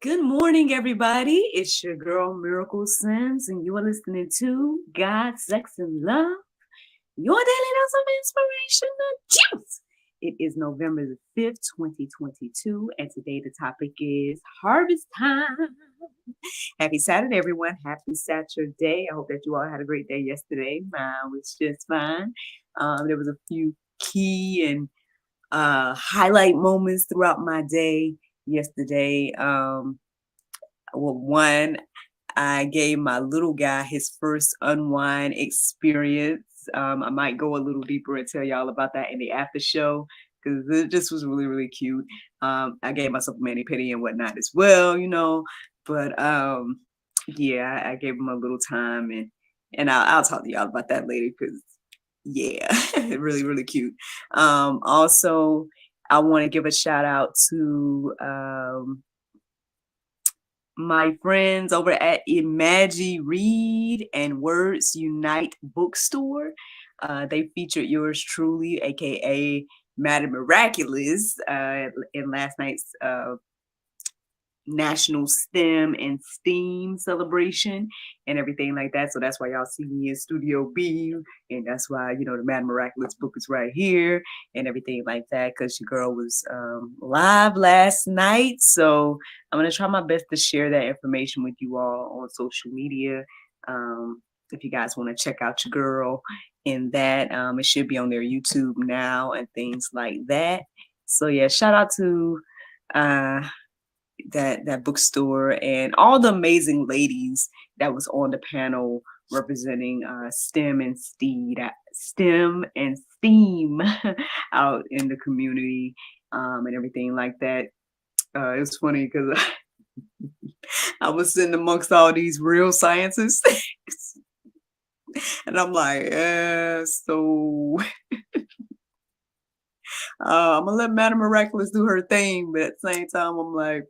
Good morning, everybody. It's your girl, Miracle Sims, and you are listening to God, Sex, and Love, your daily dose of inspirational juice. It is November the 5th, 2022, and today the topic is harvest time. Happy Saturday, everyone. Happy Saturday. I hope that you all had a great day yesterday. Mine was just fine. There was a few key and highlight moments throughout my day yesterday. One, I gave my little guy his first unwind experience. I might go a little deeper and tell y'all about that in the after show because it just was really, really cute. I gave myself a mani pedi and whatnot as well. But yeah, I gave him a little time and I'll talk to y'all about that later because yeah, really, really cute. Also, I want to give a shout out to my friends over at Imagi Read and Words Unite bookstore. They featured yours truly, aka Madam Miraculous, in last night's National STEM and STEAM celebration and everything like that. So that's why y'all see me in Studio B, and that's why the Mad Miraculous book is right here and everything like that. Because your girl was live last night, so I'm gonna try my best to share that information with you all on social media. If you guys want to check out your girl in that, it should be on their YouTube now and things like that. So yeah, shout out to that bookstore and all the amazing ladies that was on the panel representing STEM and STEAM out in the community and everything like that. It was funny because I was sitting amongst all these real scientists and I'm like, so I'm gonna let Madam Miraculous do her thing, but at the same time I'm like,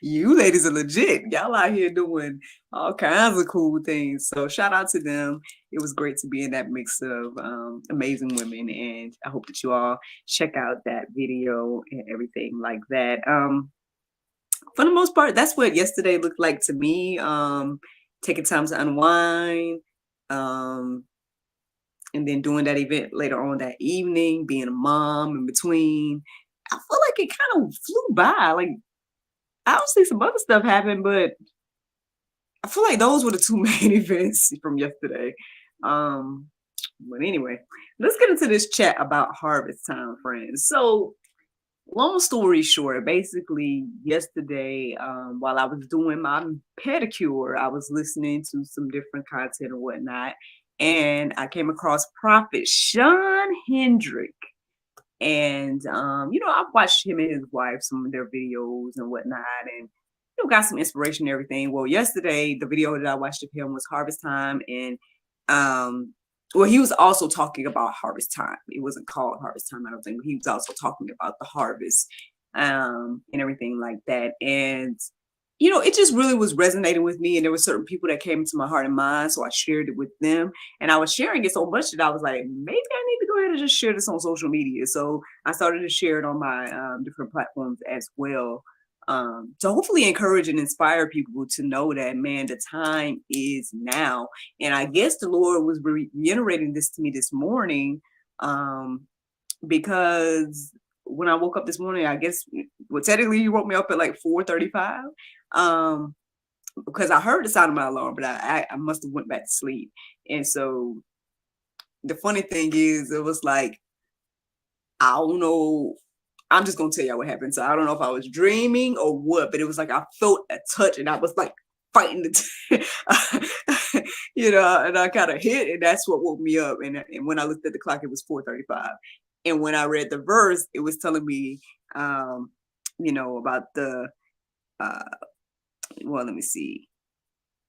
you ladies are legit. Y'all out here doing all kinds of cool things. So shout out to them. It was great to be in that mix of amazing women. And I hope that you all check out that video and everything like that. For the most part, that's what yesterday looked like to me. Taking time to unwind. And then doing that event later on that evening, being a mom in between. I feel like it kind of flew by. Like obviously some other stuff happened, but I feel like those were the two main events from yesterday. But anyway, let's get into this chat about harvest time, friends. So, long story short, basically yesterday, while I was doing my pedicure, I was listening to some different content and whatnot, and I came across Prophet Sean Hendrick. And I've watched him and his wife, some of their videos and whatnot, and got some inspiration and everything. Well, yesterday the video that I watched of him was harvest time, and well, he was also talking about harvest time. It wasn't called harvest time, I don't think, but he was also talking about the harvest and everything like that. And it just really was resonating with me. And there were certain people that came into my heart and mind. So I shared it with them. And I was sharing it so much that I was like, maybe I need to go ahead and just share this on social media. So I started to share it on my different platforms as well. To hopefully encourage and inspire people to know that, man, the time is now. And I guess the Lord was reiterating this to me this morning because when I woke up this morning, I guess, well, technically he woke me up at like 4:35 because I heard the sound of my alarm, but I must have went back to sleep. And so the funny thing is, it was like, I don't know. I'm just gonna tell y'all what happened. So I don't know if I was dreaming or what, but it was like I felt a touch, and I was like fighting the, and I kind of hit, and that's what woke me up. And when I looked at the clock, it was 4:35. And when I read the verse, it was telling me, about the, well, let me see.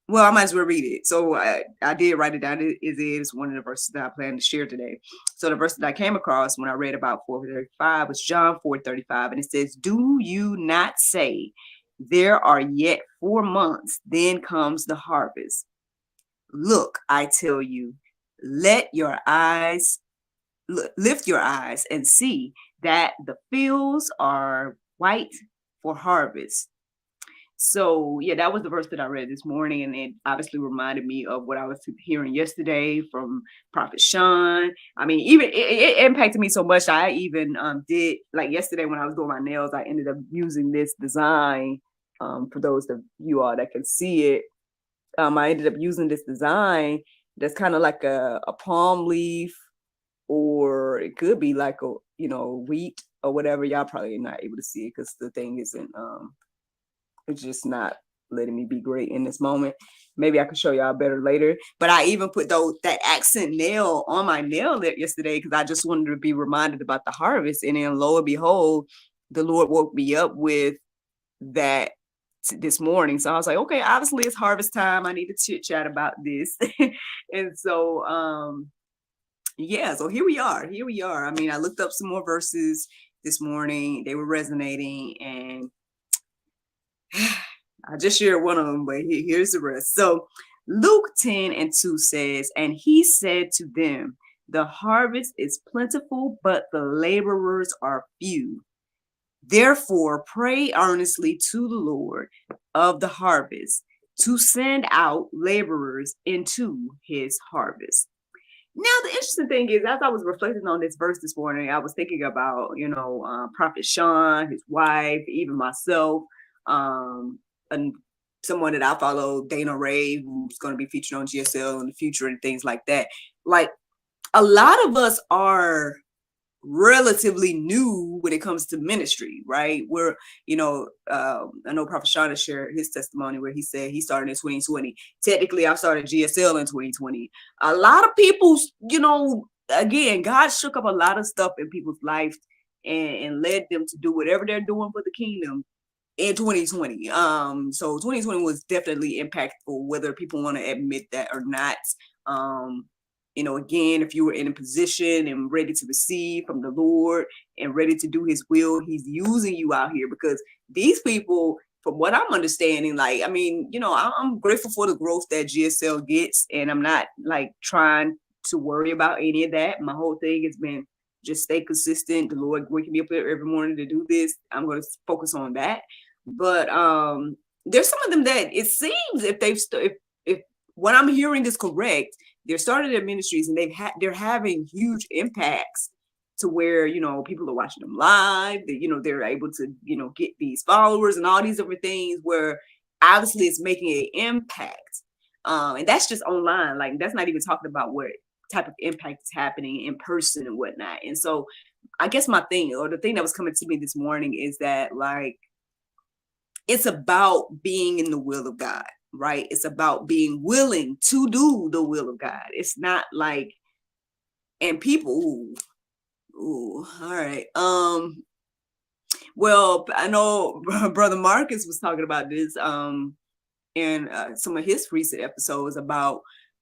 Well, I might as well read it. So I did write it down. It is one of the verses that I plan to share today. So the verse that I came across when I read about 4:35 was John 4:35. And it says, "Do you not say, there are yet 4 months, then comes the harvest? Look, I tell you, lift your eyes and see that the fields are white for harvest. So yeah, that was the verse that I read this morning, and it obviously reminded me of what I was hearing yesterday from Prophet Sean. I mean, even it impacted me so much. I even did, like, yesterday when I was doing my nails, I ended up using this design. For those of you all that can see it, I ended up using this design that's kind of like a palm leaf, or it could be like a, wheat or whatever. Y'all probably not able to see it because the thing isn't it's just not letting me be great in this moment. Maybe I can show y'all better later. But I even put that accent nail on my nail yesterday because I just wanted to be reminded about the harvest. And then lo and behold, the Lord woke me up with that this morning. So I was like, okay, obviously it's harvest time. I need to chit chat about this. And so yeah, so here we are. I mean, I looked up some more verses this morning. They were resonating, and I just shared one of them, but here's the rest. So Luke 10:2 says, and he said to them, the harvest is plentiful, but the laborers are few. Therefore, pray earnestly to the Lord of the harvest to send out laborers into his harvest. Now, the interesting thing is, as I was reflecting on this verse this morning, I was thinking about, Prophet Sean, his wife, even myself, and someone that I follow, Dana Ray, who's going to be featured on GSL in the future and things like that. Like, a lot of us are relatively new when it comes to ministry, right? We're, I know Prophet Sean has shared his testimony where he said he started in 2020. Technically, I started GSL in 2020. A lot of people, again, God shook up a lot of stuff in people's lives and led them to do whatever they're doing for the kingdom in 2020. So 2020 was definitely impactful, whether people want to admit that or not. Again, if you were in a position and ready to receive from the Lord and ready to do his will, he's using you out here, because these people, from what I'm understanding, like, I mean, I'm grateful for the growth that GSL gets, and I'm not like trying to worry about any of that. My whole thing has been just stay consistent. The Lord waking me up every morning to do this. I'm going to focus on that. But there's some of them that it seems, if what I'm hearing is correct, they're starting their ministries and they're having huge impacts to where, people are watching them live, they're able to, get these followers and all these different things where obviously it's making an impact. And that's just online. Like, that's not even talking about what type of impact is happening in person and whatnot. And so I guess the thing that was coming to me this morning is that, like, it's about being in the will of God, right? It's about being willing to do the will of God. It's not like, and people, ooh, all right. Well, I know Brother Marcus was talking about this in some of his recent episodes about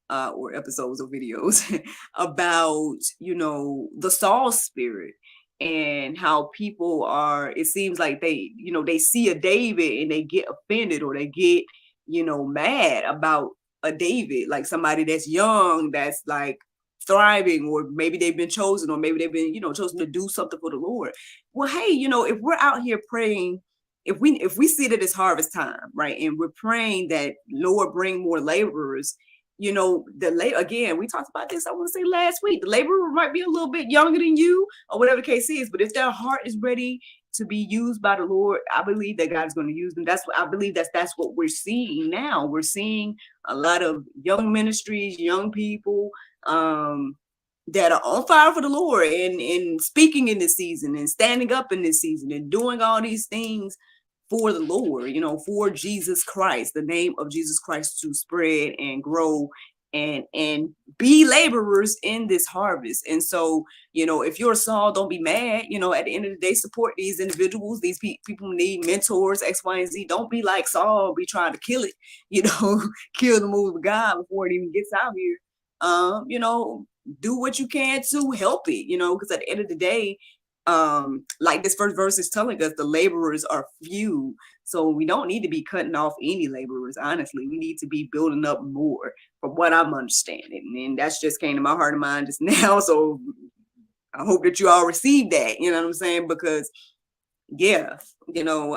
or episodes or videos about, the Saul spirit, and how people are, it seems like they see a David and they get offended, or they get, mad about a David, like somebody that's young, that's like thriving, or maybe they've been chosen, or maybe they've been, chosen to do something for the Lord. Well, hey, if we're out here praying, if we see that it's harvest time, right, and we're praying that Lord bring more laborers, again, we talked about this, I want to say last week, the laborer might be a little bit younger than you, or whatever the case is, but if their heart is ready to be used by the Lord, I believe that God's going to use them. That's what I believe. That's what we're seeing now. We're seeing a lot of young ministries, young people that are on fire for the Lord, and speaking in this season, and standing up in this season, and doing all these things for the Lord, for Jesus Christ, the name of Jesus Christ, to spread and grow and be laborers in this harvest. And so, if you're Saul, don't be mad. At the end of the day, support these individuals. These people need mentors, X, Y, and Z. Don't be like Saul, be trying to kill it, kill the move of God before it even gets out here. Do what you can to help it, because at the end of the day, like this first verse is telling us, the laborers are few. So we don't need to be cutting off any laborers. Honestly, we need to be building up more, from what I'm understanding. And that's just came to my heart and mind just now. So I hope that you all receive that, you know what I'm saying? Because yeah, you know,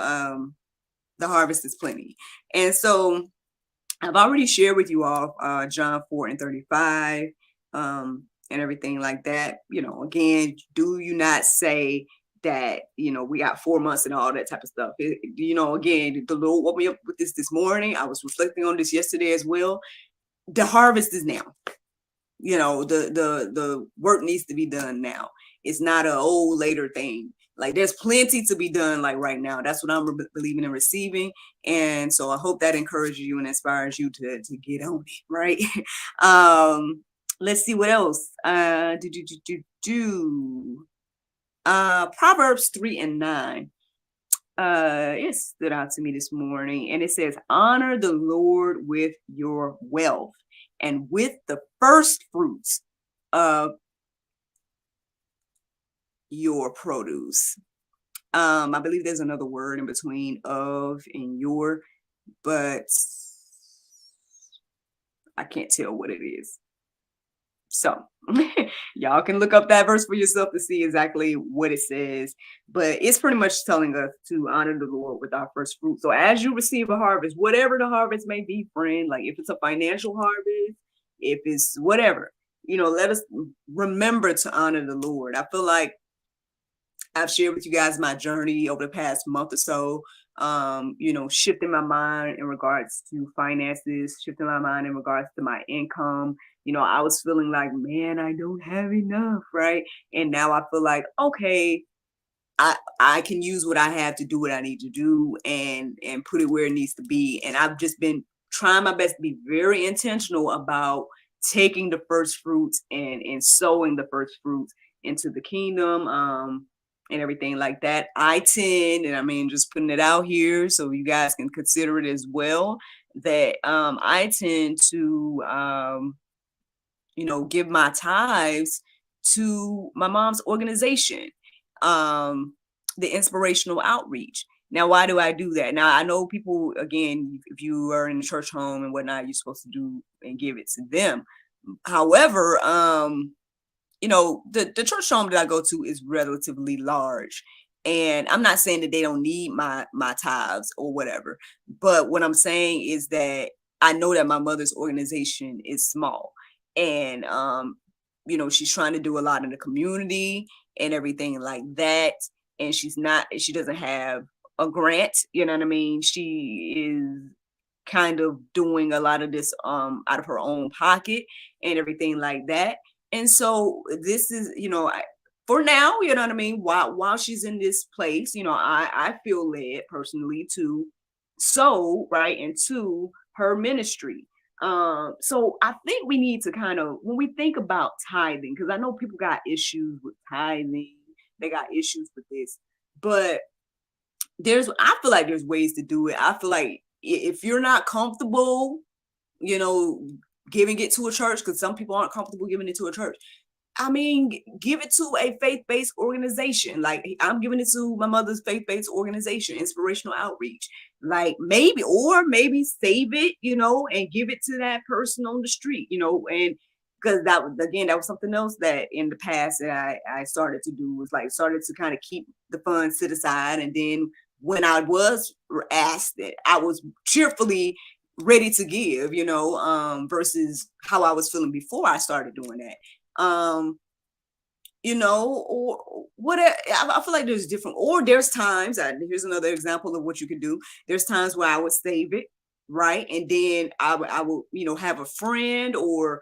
the harvest is plenty. And so I've already shared with you all John 4:35 and everything like that. You know, again, do you not say that, you know, we got 4 months and all that type of stuff. You know, again, the Lord woke me up with this morning. I was reflecting on this yesterday as well. The harvest is now. You know, the work needs to be done now. It's not a old later thing. Like there's plenty to be done like right now. That's what I'm believing and receiving. And so I hope that encourages you and inspires you to get on it, right? Let's see what else. Proverbs 3:9. It stood out to me this morning, and it says, honor the Lord with your wealth and with the first fruits of your produce. I believe there's another word in between of and your, but I can't tell what it is. So y'all can look up that verse for yourself to see exactly what it says. But it's pretty much telling us to honor the Lord with our first fruit. So as you receive a harvest, whatever the harvest may be, friend, like if it's a financial harvest, if it's whatever, you know, let us remember to honor the Lord. I feel like I've shared with you guys my journey over the past month or so, you know, shifting my mind in regards to finances, shifting my mind in regards to my income. You know, I was feeling like, man, I don't have enough, right? And now I feel like, okay, I can use what I have to do what I need to do and put it where it needs to be. And I've just been trying my best to be very intentional about taking the first fruits and sowing the first fruits into the kingdom. And everything like that. I tend, and I mean, just putting it out here so you guys can consider it as well, that I tend to, you know, give my tithes to my mom's organization, the Inspirational Outreach. Now, why do I do that? Now, I know people, again, if you are in the church home and whatnot, you're supposed to do and give it to them. However, you know, the church home that I go to is relatively large. And I'm not saying that they don't need my tithes or whatever. But what I'm saying is that I know that my mother's organization is small. And you know, she's trying to do a lot in the community and everything like that. And she doesn't have a grant, you know what I mean? She is kind of doing a lot of this out of her own pocket and everything like that. And so this is, you know, for now, you know what I mean? While she's in this place, you know, I feel led personally to sow right into her ministry. So I think we need to kind of, when we think about tithing, because I know people got issues with tithing, they got issues with this, but I feel like there's ways to do it. I feel like if you're not comfortable, you know, giving it to a church, because some people aren't comfortable giving it to a church. I mean, give it to a faith-based organization. Like I'm giving it to my mother's faith-based organization, Inspirational Outreach. Like maybe save it, you know, and give it to that person on the street, you know, and because that was something else that in the past that I started to do was like started to kind of keep the funds set aside. And then when I was asked it, I was cheerfully ready to give, you know, versus how I was feeling before I started doing that. You know, or what I feel like there's different, or there's times, here's another example of what you could do. There's times where I would save it, right? And then I would, you know, have a friend or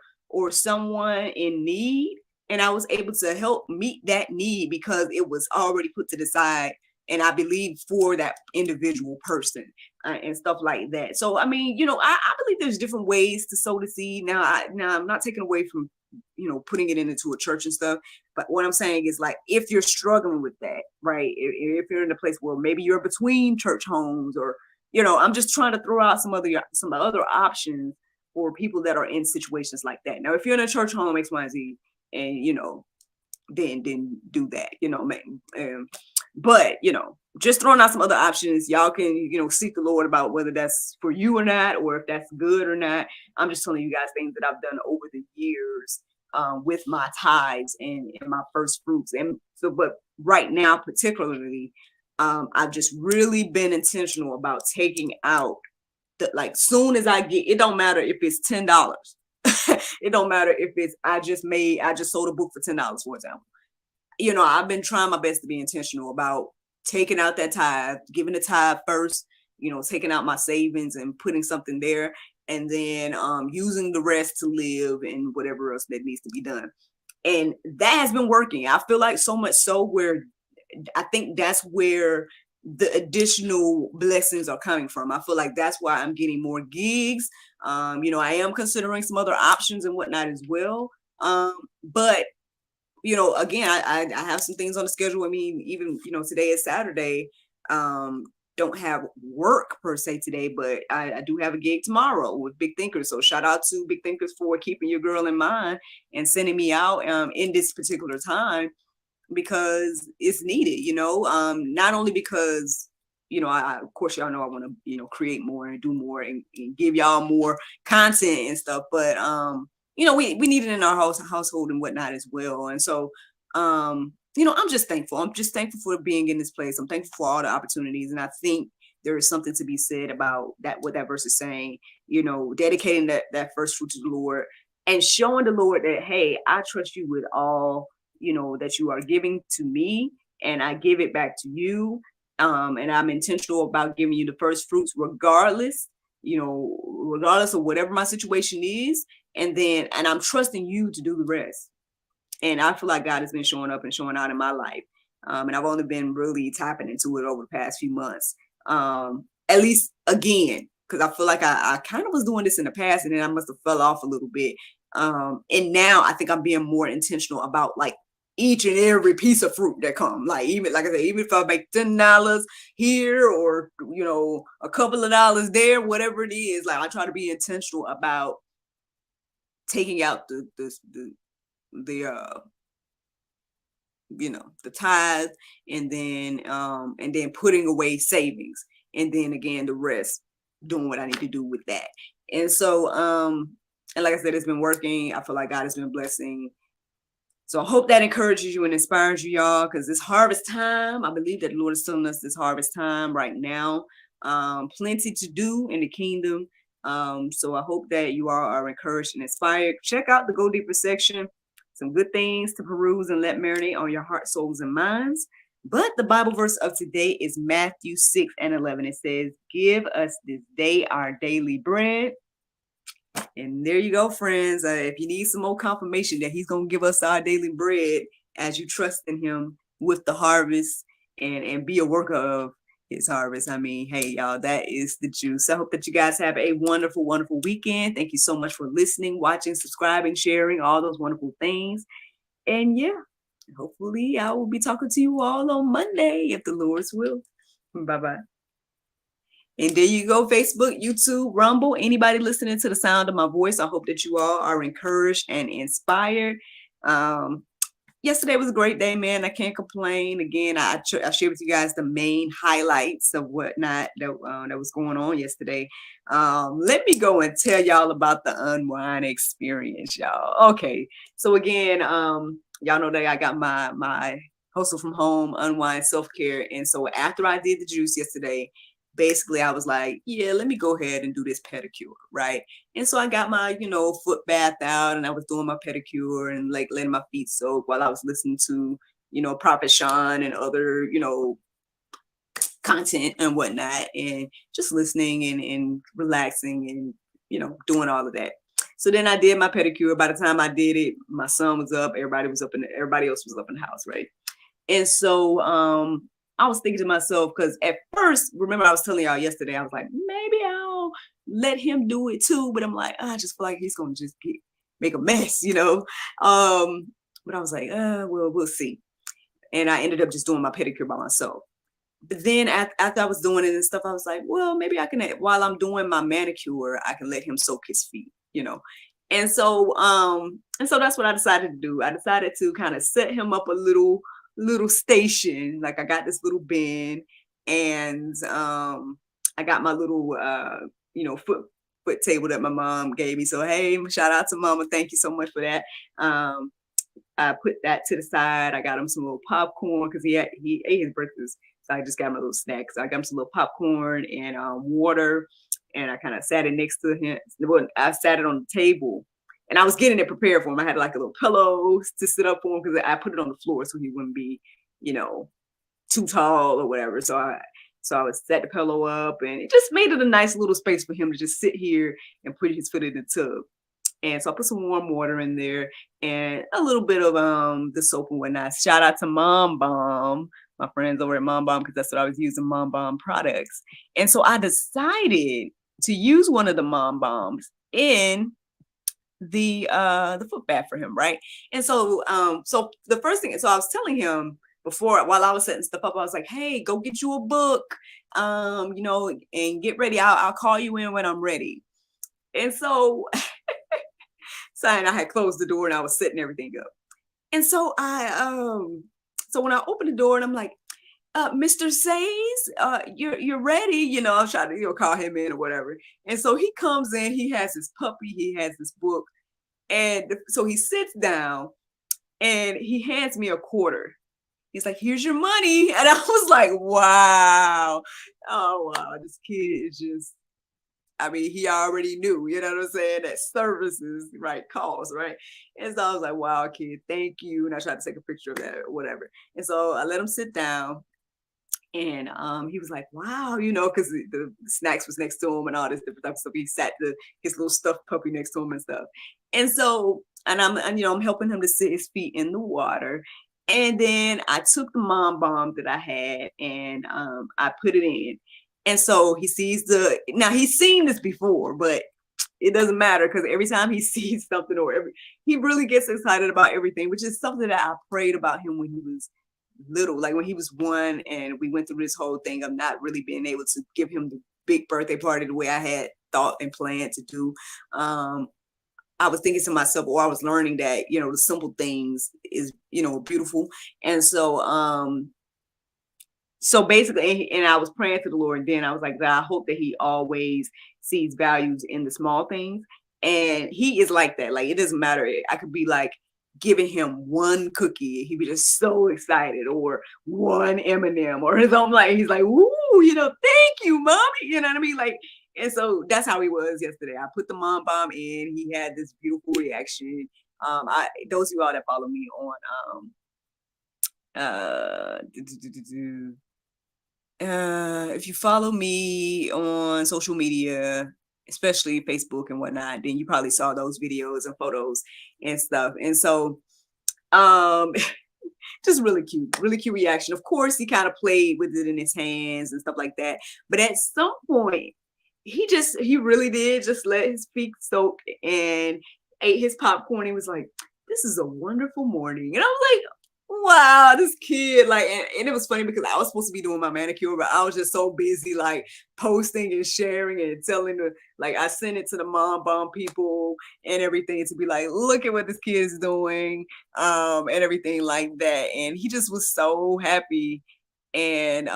someone in need, and I was able to help meet that need because it was already put to the side, and I believe for that individual person and stuff like that. So I mean, you know, I believe there's different ways to sow the seed. Now I'm not taking away from, you know, putting it into a church and stuff. But what I'm saying is, like, if you're struggling with that, right? If you're in a place where maybe you're between church homes, or, you know, I'm just trying to throw out some other options for people that are in situations like that. Now, if you're in a church home, X, Y, and Z, and, you know, then do that, you know, but, you know, just throwing out some other options. Y'all can, you know, seek the Lord about whether that's for you or not, or if that's good or not. I'm just telling you guys things that I've done over the years with my tithes and my first fruits. And so, but right now, particularly, I've just really been intentional about taking out the, like, soon as I get, it don't matter if it's $10. It don't matter if it's, I just sold a book for $10, for example. I've been trying my best to be intentional about taking out that tithe, giving the tithe first, taking out my savings and putting something there, and then using the rest to live and whatever else that needs to be done. And that has been working. I feel like so much so where I think that's where the additional blessings are coming from. I feel like that's why I'm getting more gigs. I am considering some other options and whatnot as well. But again, I have some things on the schedule. I mean, even, today is Saturday. Don't have work per se today, but I do have a gig tomorrow with Big Thinkers. So shout out to Big Thinkers for keeping your girl in mind and sending me out in this particular time, because it's needed, not only because, of course, y'all know I want to, create more and do more and give y'all more content and stuff, but we need it in our household and whatnot as well. And so, I'm just thankful. I'm just thankful for being in this place. I'm thankful for all the opportunities. And I think there is something to be said about that, what that verse is saying, dedicating that first fruit to the Lord and showing the Lord that, hey, I trust you with all, that you are giving to me, and I give it back to you. And I'm intentional about giving you the first fruits, regardless of whatever my situation is. And I'm trusting you to do the rest. And I feel like God has been showing up and showing out in my life. And I've only been really tapping into it over the past few months. At least again, because I feel like I kind of was doing this in the past, and then I must have fell off a little bit. And now I think I'm being more intentional about like each and every piece of fruit that comes. Like, even, like I said, even if I make $10 here or, a couple of dollars there, whatever it is, like I try to be intentional about taking out the tithe, and then putting away savings, and then again the rest, doing what I need to do with that. And so and like I said, it's been working. I feel like God has been blessing. So I hope that encourages you and inspires you, y'all, because this harvest time, I believe that the Lord is telling us this harvest time right now. Plenty to do in the kingdom. So I hope that you all are encouraged and inspired. Check out the Go Deeper section. Some good things to peruse and let marinate on your heart, souls, and minds. But the Bible verse of today is Matthew 6:11. It says, "Give us this day our daily bread." And there you go, friends. If you need some more confirmation that he's going to give us our daily bread as you trust in him with the harvest and be a worker of his harvest. I mean, hey, y'all, that is the juice. I hope that you guys have a wonderful, wonderful weekend. Thank you so much for listening, watching, subscribing, sharing, all those wonderful things. And yeah, hopefully I will be talking to you all on Monday, if the Lord's will. Bye-bye. And there you go, Facebook, YouTube, Rumble, anybody listening to the sound of my voice. I hope that you all are encouraged and inspired. Yesterday was a great day, man. I can't complain. Again, I shared with you guys the main highlights of whatnot that was going on yesterday. Let me go and tell y'all about the unwind experience, y'all. Okay, so again, y'all know that I got my hustle from home, unwind self-care. And so after I did the juice yesterday, basically I was like, yeah, let me go ahead and do this pedicure, right? And so I got my, foot bath out, and I was doing my pedicure and like letting my feet soak while I was listening to, Prophet Sean and other, content and whatnot, and just listening and relaxing and, doing all of that. So then I did my pedicure. By the time I did it, my son was up, everybody else was up in the house, right? And so I was thinking to myself, because at first, remember I was telling y'all yesterday, I was like, maybe I'll let him do it too. But I'm like, I just feel like he's going to just make a mess, But I was like, well, we'll see. And I ended up just doing my pedicure by myself. But then after I was doing it and stuff, I was like, well, maybe I can, while I'm doing my manicure, I can let him soak his feet, And so that's what I decided to do. I decided to kind of set him up a little station. Like I got this little bin, and I got my little foot table that my mom gave me. So hey, shout out to mama. Thank you so much for that. Um, I put that to the side. I got him some little popcorn because he ate his breakfast. So I just got him a little snack. So I got him some little popcorn and water. And I kind of sat it next to him. Well, I sat it on the table. And I was getting it prepared for him. I had like a little pillow to sit up on because I put it on the floor so he wouldn't be, you know, too tall or whatever. So I would set the pillow up, and it just made it a nice little space for him to just sit here and put his foot in the tub. And so I put some warm water in there and a little bit of the soap and whatnot. Shout out to Mom Bomb, my friends over at Mom Bomb, because that's what I was using, Mom Bomb products. And so I decided to use one of the Mom Bombs in the foot bath for him, right? And so so the first thing, so I was telling him before, while I was setting stuff up, I was like, hey, go get you a book, you know, and get ready. I'll call you in when I'm ready. And so and I had closed the door and I was setting everything up. And so so when I opened the door and I'm like, Mr. Says, you're ready, you know, I'm trying to, you know, call him in or whatever. And so he comes in, he has his puppy, he has his book. And so he sits down and he hands me a quarter. He's like, here's your money. And I was like, wow. Oh, wow. This kid is just, I mean, he already knew, you know what I'm saying, that services, right, calls, right? And so I was like, wow, kid, thank you. And I tried to take a picture of that or whatever. And so I let him sit down. And he was like, wow, you know, because the snacks was next to him and all this different type of stuff. He sat his little stuffed puppy next to him and stuff. And so, and you know, I'm helping him to sit his feet in the water. And then I took the Mom Bomb that I had and I put it in. And so he sees now he's seen this before, but it doesn't matter because every time he sees something he really gets excited about everything, which is something that I prayed about him when he was little, like when he was 1 and we went through this whole thing of not really being able to give him the big birthday party the way I had thought and planned to do. I was thinking to myself, or I was learning that, you know, the simple things is, you know, beautiful. And so basically, and I was praying to the Lord, and then I was like, God, I hope that he always sees values in the small things. And he is like that. Like, it doesn't matter. I could be like giving him one cookie. He'd be just so excited, or one M&M or his own, like, he's like, woo, you know, thank you, mommy. You know what I mean? Like, and so that's how he was yesterday. I put the Mom Bomb in. He had this beautiful reaction. Those of you all that follow me on if you follow me on social media, especially Facebook and whatnot, then you probably saw those videos and photos and stuff. And so just really cute reaction. Of course, he kind of played with it in his hands and stuff like that. But at some point, he really did just let his feet soak and ate his popcorn. He was like, this is a wonderful morning. And I was like, wow, this kid, like, and it was funny because I was supposed to be doing my manicure, but I was just so busy, like, posting and sharing and telling like, I sent it to the Mom Bomb people and everything to be like, look at what this kid is doing, and everything like that. And he just was so happy. And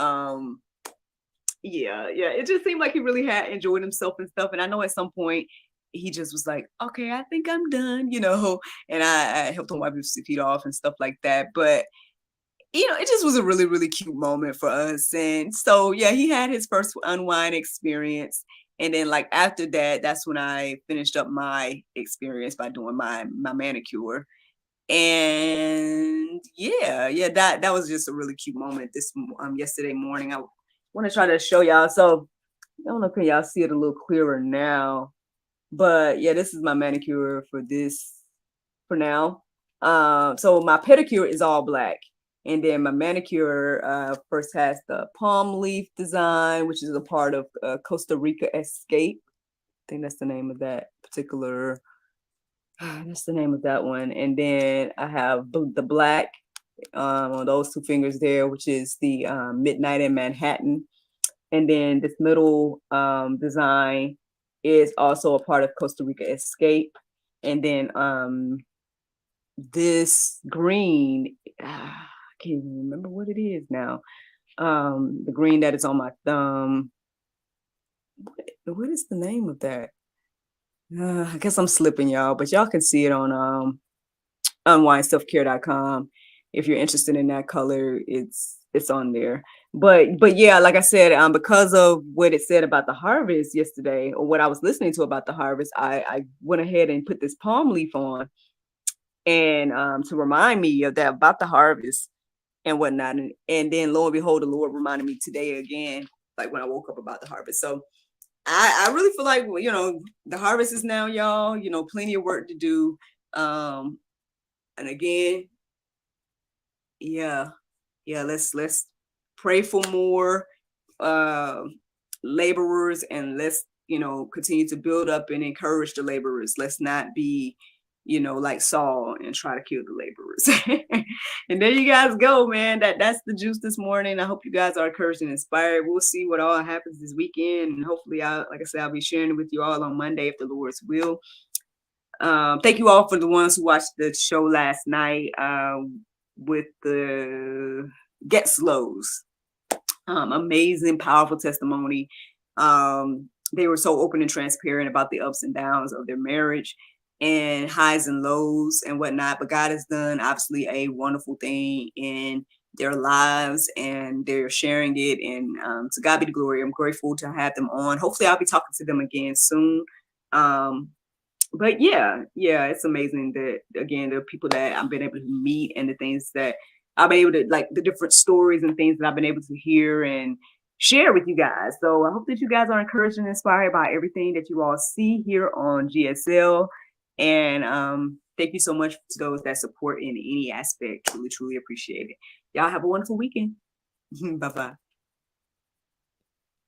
yeah, it just seemed like he really had enjoyed himself and stuff. And I know at some point he just was like, okay, I think I'm done, you know, and I helped him wipe his feet off and stuff like that. But, you know, it just was a really, really cute moment for us. And so, yeah, he had his first unwind experience. And then, like, after that, that's when I finished up my experience by doing my manicure. And yeah, that was just a really cute moment this yesterday morning. I want to try to show y'all. So I don't know, can y'all see it a little clearer now? But yeah, this is my manicure for now. So my pedicure is all black. And then my manicure first has the palm leaf design, which is a part of Costa Rica Escape. I think that's the name of that particular, that's the name of that one. And then I have the black on those 2 fingers there, which is the Midnight in Manhattan. And then this middle design is also a part of Costa Rica Escape. And then this green, I can't even remember what it is now. The green that is on my thumb. What is the name of that? I guess I'm slipping, y'all, but y'all can see it on unwindselfcare.com. If you're interested in that color, it's on there. But yeah, like I said, because of what it said about the harvest yesterday, or what I was listening to about the harvest, I went ahead and put this palm leaf on, and to remind me of that, about the harvest and whatnot. And then lo and behold, the Lord reminded me today again, like when I woke up, about the harvest. So I really feel like, the harvest is now, y'all, plenty of work to do. And again, yeah, let's pray for more uh laborers, and let's, continue to build up and encourage the laborers. Let's not be, like Saul, and try to kill the laborers. And there you guys go, man. That's the juice this morning. I hope you guys are encouraged and inspired. We'll see what all happens this weekend, and hopefully, like I said, I'll be sharing it with you all on Monday, if the Lord's will. Thank you all for the ones who watched the show last night, with the Get Slows. Amazing, powerful testimony. They were so open and transparent about the ups and downs of their marriage, and highs and lows and whatnot. But God has done, obviously, a wonderful thing in their lives, and they're sharing it. And to God be the glory. I'm grateful to have them on. Hopefully, I'll be talking to them again soon. But yeah, it's amazing that, again, the people that I've been able to meet, and the things that I've been able to, like, the different stories and things that I've been able to hear and share with you guys. So I hope that you guys are encouraged and inspired by everything that you all see here on GSL. And thank you so much to those that support in any aspect. Truly, truly appreciate it. Y'all have a wonderful weekend. Bye-bye.